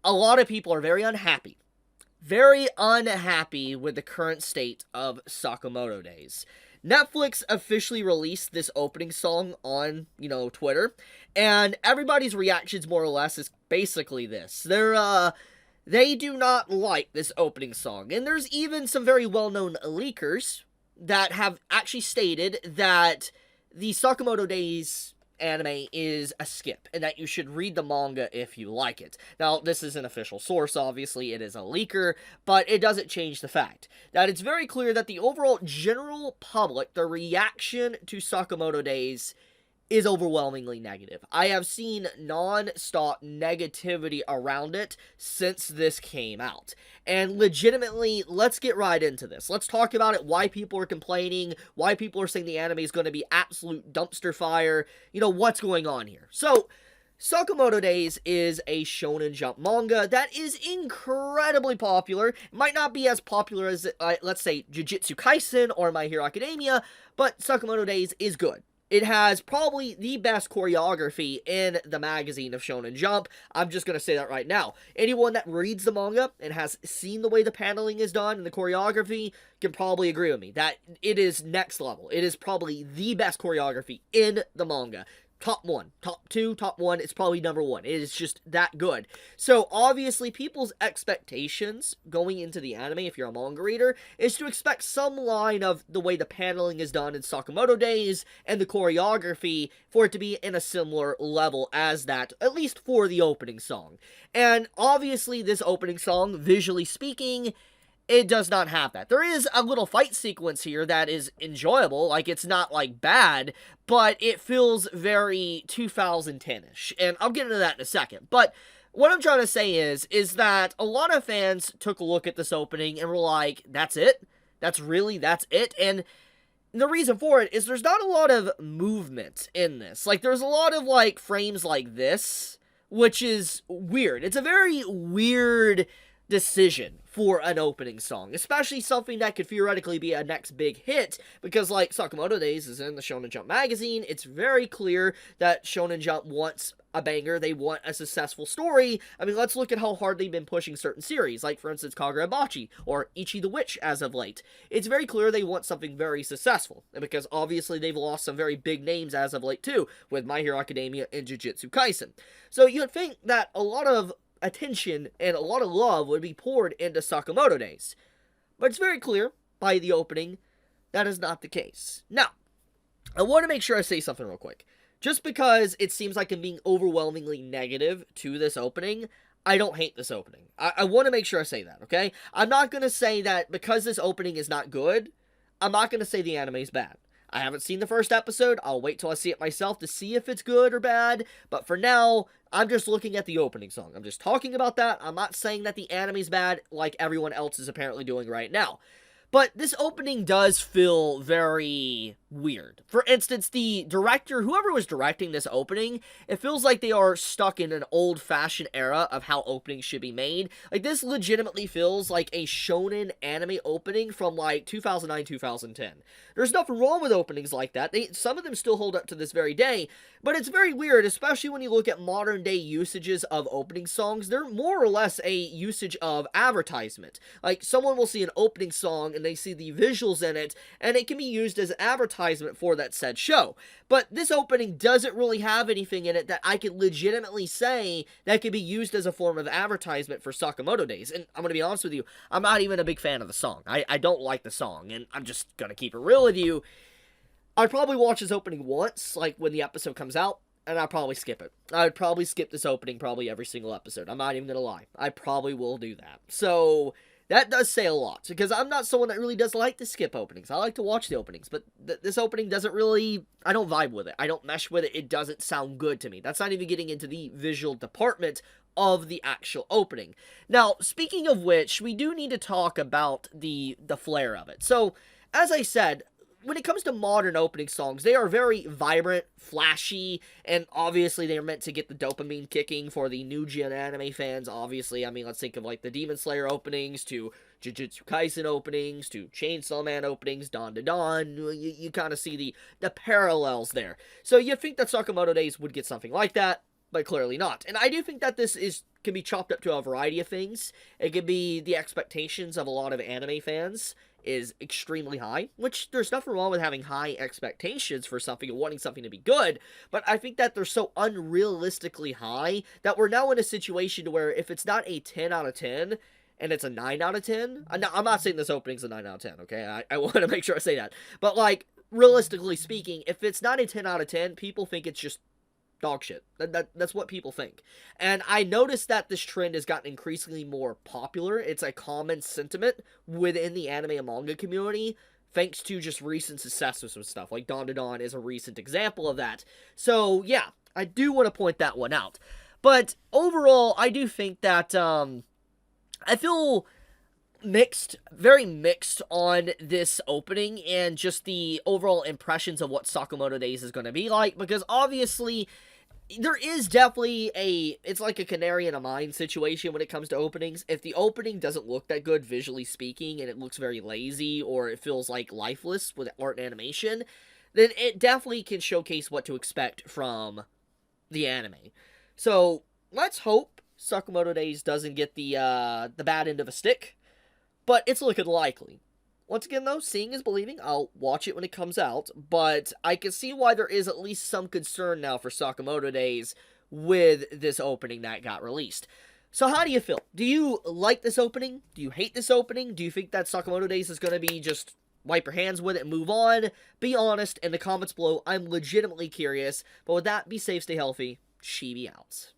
a lot of people are very unhappy. Very unhappy with the current state of Sakamoto Days. Netflix officially released this opening song on, Twitter, and everybody's reactions more or less is basically this. They do not like this opening song, and there's even some very well-known leakers that have actually stated that the Sakamoto Days anime is a skip, and that you should read the manga if you like it. Now, this is an official source, obviously, it is a leaker, but it doesn't change the fact that it's very clear that the overall general public, the reaction to Sakamoto Days is overwhelmingly negative. I have seen non-stop negativity around it since this came out. And legitimately, let's get right into this. Let's talk about it, why people are complaining, why people are saying the anime is going to be absolute dumpster fire, what's going on here. So, Sakamoto Days is a Shonen Jump manga that is incredibly popular. It might not be as popular as, let's say, Jujutsu Kaisen or My Hero Academia, but Sakamoto Days is good. It has probably the best choreography in the magazine of Shonen Jump. I'm just going to say that right now. Anyone that reads the manga and has seen the way the paneling is done and the choreography can probably agree with me that it is next level. It is probably the best choreography in the manga. Top 1, top 2, top 1, it's probably number 1. It is just that good. So, obviously, people's expectations going into the anime, if you're a manga reader, is to expect some line of the way the paneling is done in Sakamoto Days and the choreography for it to be in a similar level as that, at least for the opening song. And, obviously, this opening song, visually speaking, it does not have that. There is a little fight sequence here that is enjoyable, like it's not like bad, but it feels very 2010-ish, and I'll get into that in a second. But what I'm trying to say is that a lot of fans took a look at this opening and were like, that's it? That's it? And the reason for it is there's not a lot of movement in this. Like, there's a lot of, like, frames like this, which is weird. It's a very weird decision for an opening song, especially something that could theoretically be a next big hit, because like Sakamoto Days is in the Shonen Jump magazine, it's very clear that Shonen Jump wants a banger, they want a successful story. I mean, let's look at how hard they've been pushing certain series, like for instance Kagurabachi, or Ichi the Witch as of late. It's very clear they want something very successful, and because obviously they've lost some very big names as of late too, with My Hero Academia and Jujutsu Kaisen. So you'd think that a lot of attention and a lot of love would be poured into Sakamoto Days. But it's very clear by the opening that is not the case. Now, I want to make sure I say something real quick. Just because it seems like I'm being overwhelmingly negative to this opening, I don't hate this opening. I want to make sure I say that, okay? I'm not going to say that because this opening is not good, I'm not going to say the anime is bad. I haven't seen the first episode. I'll wait till I see it myself to see if it's good or bad. But for now, I'm just looking at the opening song. I'm just talking about that. I'm not saying that the anime's bad like everyone else is apparently doing right now. But this opening does feel very weird. For instance, the director, whoever was directing this opening, it feels like they are stuck in an old-fashioned era of how openings should be made. Like, this legitimately feels like a shonen anime opening from, like, 2009, 2010. There's nothing wrong with openings like that. Some of them still hold up to this very day, but it's very weird, especially when you look at modern-day usages of opening songs. They're more or less a usage of advertisement. Like, someone will see an opening song, and they see the visuals in it, and it can be used as advertisement for that said show. But this opening doesn't really have anything in it that I could legitimately say that could be used as a form of advertisement for Sakamoto Days. And I'm going to be honest with you, I'm not even a big fan of the song. I don't like the song, and I'm just going to keep it real with you. I'd probably watch this opening once, like when the episode comes out, and I'd probably skip it. I'd probably skip this opening probably every single episode. I'm not even going to lie. I probably will do that. So that does say a lot, because I'm not someone that really does like to skip openings. I like to watch the openings, but this opening doesn't really, I don't vibe with it. I don't mesh with it. It doesn't sound good to me. That's not even getting into the visual department of the actual opening. Now, speaking of which, we do need to talk about the flair of it. So, as I said, when it comes to modern opening songs, they are very vibrant, flashy, and obviously they are meant to get the dopamine kicking for the new gen anime fans. Obviously, I mean, let's think of like the Demon Slayer openings, to Jujutsu Kaisen openings, to Chainsaw Man openings, Dandadan. You kind of see the parallels there. So you think that Sakamoto Days would get something like that, but clearly not. And I do think that this is can be chopped up to a variety of things. It could be the expectations of a lot of anime fans is extremely high, which there's nothing wrong with having high expectations for something and wanting something to be good, but I think that they're so unrealistically high that we're now in a situation where if it's not a 10 out of 10, and it's a 9 out of 10, I'm not saying this opening's a 9 out of 10, okay? I want to make sure I say that. But, like, realistically speaking, if it's not a 10 out of 10, people think it's just dog shit. That's what people think. And I noticed that this trend has gotten increasingly more popular. It's a common sentiment within the anime and manga community, thanks to just recent success with some stuff. Like Dandadan is a recent example of that. So, yeah, I do want to point that one out. But overall, I do think that, I feel mixed, very mixed on this opening and just the overall impressions of what Sakamoto Days is going to be like, because obviously there is definitely it's like a canary in a mine situation when it comes to openings. If the opening doesn't look that good visually speaking and it looks very lazy or it feels like lifeless with art and animation, then it definitely can showcase what to expect from the anime. So let's hope Sakamoto Days doesn't get the bad end of a stick, but it's looking likely. Once again, though, seeing is believing. I'll watch it when it comes out, but I can see why there is at least some concern now for Sakamoto Days with this opening that got released. So how do you feel? Do you like this opening? Do you hate this opening? Do you think that Sakamoto Days is going to be just wipe your hands with it and move on? Be honest in the comments below. I'm legitimately curious. But with that, be safe, stay healthy. Chibi out.